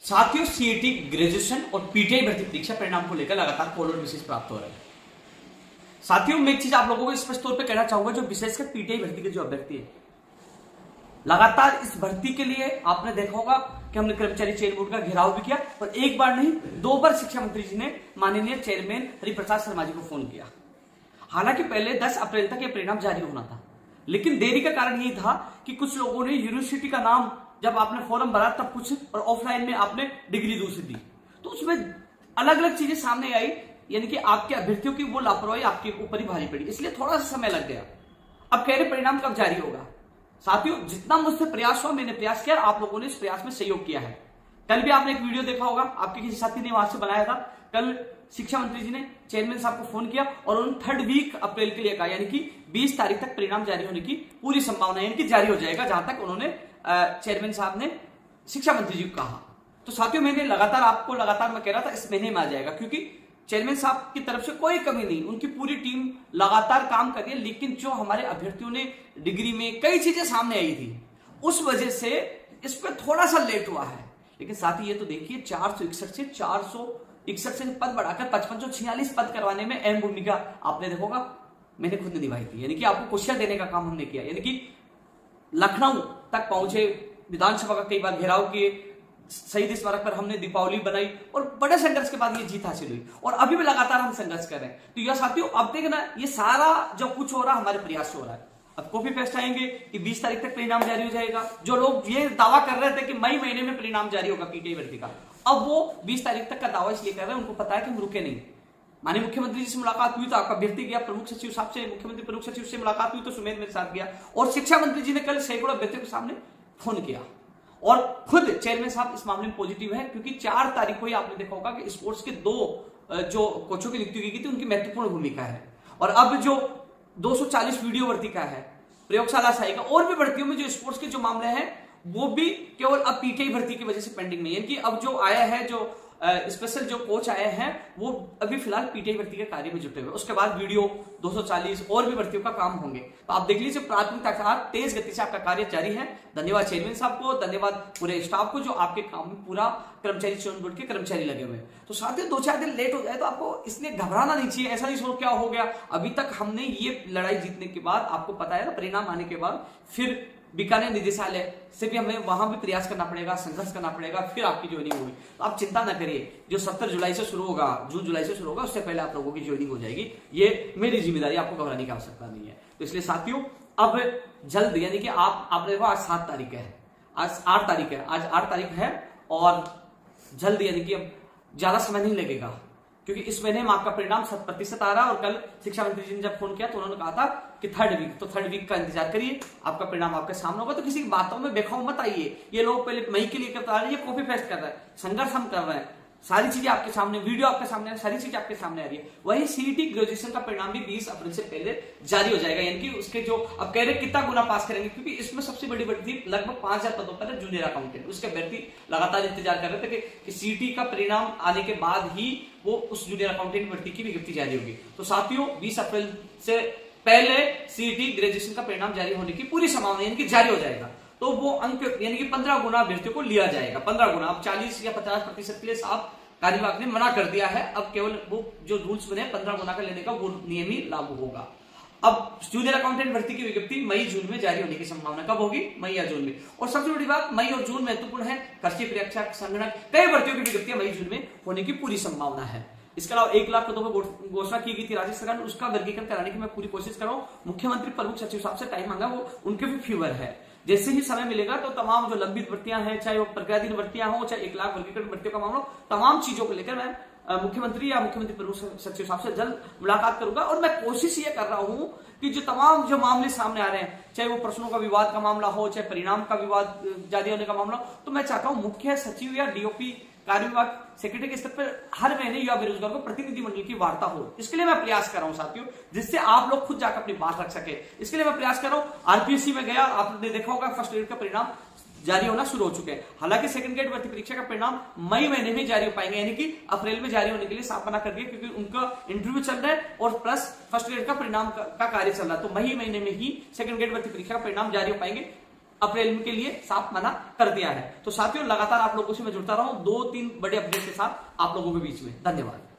साथियों, CET graduation और PTI भर्ती परीक्षा परिणाम को लेकर लगातार कॉल और मैसेज प्राप्त हो रहे हैं। साथियों, मैं एक चीज आप लोगों को स्पष्ट तौर पे कहना चाहूंगा, जो विशेषकर पीटीआई भर्ती के जो अभ्यर्थी है, लगातार इस भर्ती के लिए आपने देखा होगा कि हमने कर्मचारी चयन बोर्ड का घेराव भी किया और एक बार नहीं 2 बार शिक्षा मंत्री जी ने माननीय चेयरमैन हरिप्रसाद शर्मा जी को फोन किया। हालांकि पहले 10 अप्रैल तक यह परिणाम जारी होना था, लेकिन देरी का कारण यही था कि कुछ लोगों ने यूनिवर्सिटी का नाम जब आपने फॉर्म भरा तब कुछ और ऑफलाइन में आपने डिग्री दूसरी दी, तो उसमें अलग अलग चीजें सामने आई, यानी कि आपके अभ्यर्थियों की वो लापरवाही आपके ऊपर ही भारी पड़ी, इसलिए थोड़ा सा समय लग गया। अब कह रहे परिणाम कब जारी होगा। साथियों, जितना मुझसे प्रयास हुआ मैंने प्रयास किया, आप लोगों ने इस प्रयास में सहयोग किया है। कल भी आपने एक वीडियो देखा होगा, आपके किसी साथी ने वहां से बनाया था। कल शिक्षा मंत्री जी ने चेयरमैन साहब को फोन किया और उन्होंने 3rd वीक अप्रैल के लिए कहा, यानी कि 20 तारीख तक परिणाम जारी होने की पूरी संभावना है, यानी कि जारी हो जाएगा, जहां तक उन्होंने चेयरमैन साहब ने शिक्षा मंत्री जी को कहा। तो साथियों, मैंने लगातार मैं कह रहा था इस महीने में आ जाएगा, क्योंकि चेयरमैन साहब की तरफ से कोई कमी नहीं, उनकी पूरी टीम लगातार काम कर रही है। लेकिन जो हमारे अभ्यर्थियों ने डिग्री में कई चीजें सामने आई थी, उस वजह से इस पर थोड़ा सा लेट हुआ है। लेकिन साथ ही ये तो देखिए, 461 से पद बढ़ाकर 5546 पद करवाने में अहम भूमिका आपने देखोगा मैंने खुद ने निभाई थी, यानी कि आपको कुर्सियां देने का काम हमने किया, यानी कि लखनऊ तक पहुंचे, विधानसभा का कई बार घेराव किए, शहीद स्मारक पर हमने दीपावली बनाई और बड़े संघर्ष के बाद ये जीत हासिल हुई और अभी भी लगातार हम संघर्ष कर रहे हैं। तो यह साथियों, अब देखना, ये सारा जो कुछ हो रहा है हमारे प्रयास से हो रहा है। अब कॉपी पेस्ट आएंगे कि 20 तारीख तक परिणाम जारी हो जाएगा। जो लोग ये दावा कर रहे थे कि मई महीने में परिणाम जारी होगा पीटीआई भर्ती का, अब वो 20 तारीख तक का दावा इसलिए कर रहे हैं, उनको पता है कि हम रुके नहीं। माननीय मुख्यमंत्री जी से मुलाकात हुई तो आपका अभ्यर्थी गया, प्रमुख सचिव साहब से, मुख्यमंत्री प्रमुख सचिव से मुलाकात हुई तो सुमेध मेरे साथ गया, और शिक्षा मंत्री जी ने कल सैकड़ों अभ्यर्थियों के सामने फोन किया और खुद चेयरमैन साहब इस मामले में पॉजिटिव है, क्योंकि 4 तारीख को ही आपने देखा होगा कि स्पोर्ट्स के 2 जो कोचों की नियुक्ति की गई थी, उनकी महत्वपूर्ण भूमिका है। और अब जो 240 वीडियो भर्ती का है, प्रयोगशाला सहायिका का, और भी भर्तियों में जो स्पोर्ट्स के जो मामले हैं वो भी केवल अब पीटीआई भर्ती की वजह से पेंडिंग नहीं है, कि अब जो आया है, जो स्पेशल जो कोच आए हैं, वो अभी फिलहाल पीटीआई भर्ती के कार्य में जुटे हुए, उसके बाद वीडियो 240 और भी भर्तियों का काम होंगे। तो आप देख लीजिए, प्राथमिकता के साथ तेज गति से आपका कार्य जारी है। धन्यवाद चेयरमैन साहब को, धन्यवाद पूरे स्टाफ को, जो आपके काम में पूरा कर्मचारी चयन बोर्ड के कर्मचारी लगे हुए हैं। तो साथियों, 2-4 दिन लेट हो जाए तो आपको इसलिए घबराना नहीं चाहिए, ऐसा नहीं सोच क्या हो गया। अभी तक हमने ये लड़ाई जीतने के बाद, आपको पता है ना, परिणाम आने के बाद फिर बीकानेर निदेशालय से भी हमें वहां भी प्रयास करना पड़ेगा, संघर्ष करना पड़ेगा, फिर आपकी ज्वाइनिंग होगी। तो आप चिंता ना करिए, जो 17 जुलाई से शुरू होगा, जून जुलाई से शुरू होगा, उससे पहले आप लोगों की ज्वाइनिंग हो जाएगी। ये मेरी जिम्मेदारी, आपको घबराने की आवश्यकता नहीं है। तो इसलिए साथियों, अब जल्द, यानी कि आप देखो, आज 7 तारीख है, आज 8 तारीख है, आज 8 तारीख है, और जल्द, यानी कि अब ज्यादा समय नहीं लगेगा, क्योंकि इस महीने में आपका परिणाम 100% आ रहा है। और कल शिक्षा मंत्री जी ने जब फोन किया तो उन्होंने कहा था कि 3rd वीक, तो 3rd वीक का इंतजार करिए, आपका परिणाम आपके सामने होगा। तो किसी की बातों में बेखौफ मत आइए। ये लोग पहले मई के लिए करता रहे, ये कॉपी पेस्ट कर रहे हैं, संघर्ष हम कर रहे हैं, सारी चीजें आपके सामने, वीडियो आपके सामने, सारी चीजें आपके सामने आ रही है। वही सीईटी ग्रेजुएशन का परिणाम भी 20 अप्रैल से पहले जारी हो जाएगा, यानी कि उसके जो अब कह रहे कितना गुना पास करेंगे, क्योंकि इसमें सबसे बड़ी भर्ती लगभग 5000 पदों पर है, जूनियर अकाउंटेंट। उसके अभ्यर्थी लगातार इंतजार कर रहे थे कि सीईटी का परिणाम आने के बाद ही वो उस जूनियर अकाउंटेंट भर्ती की विज्ञप्ति जारी होगी। तो साथियों, 20 अप्रैल से पहले सीईटी ग्रेजुएशन का परिणाम जारी होने की पूरी संभावना, यानी कि जारी हो जाएगा। तो वो अंक, यानी कि 15 गुना अभ्यर्थियों को लिया जाएगा, 15 गुना। अब 40 या 50% के लिए साफ कार्यवाहक ने मना कर दिया है, अब केवल वो जो रूल्स बने 15 गुना का लेने का, वो नियम ही लागू होगा। अब जूनियर अकाउंटेंट भर्ती की विज्ञप्ति मई जून में जारी होने की संभावना कब होगी, मई या जून में। और सबसे बड़ी बात, मई और जून महत्वपूर्ण है, कृषि परीक्षा, संगणक, कई भर्तियों की विज्ञप्तियां मई जून में होने की पूरी संभावना है। इसके अलावा 1 लाख पदों पर घोषणा की गई थी राज्य सरकार ने, उसका वर्गीकरण कराने की मैं पूरी कोशिश कर रहा हूं। मुख्यमंत्री प्रमुख सचिव साहब से टाइम मांगा, वो उनके भी फीवर है। जैसे ही समय मिलेगा तो तमाम जो लंबित भर्तियां हैं, चाहे वो प्रक्रियाधीन भर्तियां हो, चाहे 1 लाख वर्गीकरण भर्तियों का मामला, तमाम चीजों को लेकर मैं मुख्यमंत्री या मुख्यमंत्री प्रमुख सचिव साहब से जल्द मुलाकात करूंगा। और मैं कोशिश ये कर रहा हूं कि जो तमाम जो मामले सामने आ रहे हैं, चाहे वो प्रश्नों का विवाद का मामला हो, चाहे परिणाम का विवाद जारी होने का मामला हो, तो मैं चाहता हूं मुख्य सचिव या डीओपी कार्यविभाग सेक्रेटरी के स्तर पर हर महीने युवा बेरोजगार को प्रतिनिधि मंडल की वार्ता हो। इसके लिए मैं प्रयास कर रहा हूं साथियों, जिससे आप लोग खुद जाकर अपनी बात रख सके। इसके लिए मैं प्रयास कर रहा हूं। आरपीएससी में गया, आपने देखा होगा फर्स्ट ग्रेड का परिणाम जारी होना शुरू हो चुके हैं। हालांकि सेकंड ग्रेड भर्ती परीक्षा का परिणाम मई महीने में जारी हो पाएंगे, यानी कि अप्रैल में जारी होने के लिए साफ मना कर दिया, क्योंकि उनका इंटरव्यू चल रहा है और प्लस फर्स्ट ग्रेड का परिणाम का कार्य चल रहा है। तो मई महीने में ही सेकंड ग्रेड भर्ती परीक्षा का परिणाम जारी हो पाएंगे। अप्रैल के लिए साफ मना कर दिया है। तो साथियों लगातार आप लोगों से मैं जुड़ता रहा हूं 2-3 बड़े अपडेट के साथ आप लोगों के बीच में। धन्यवाद।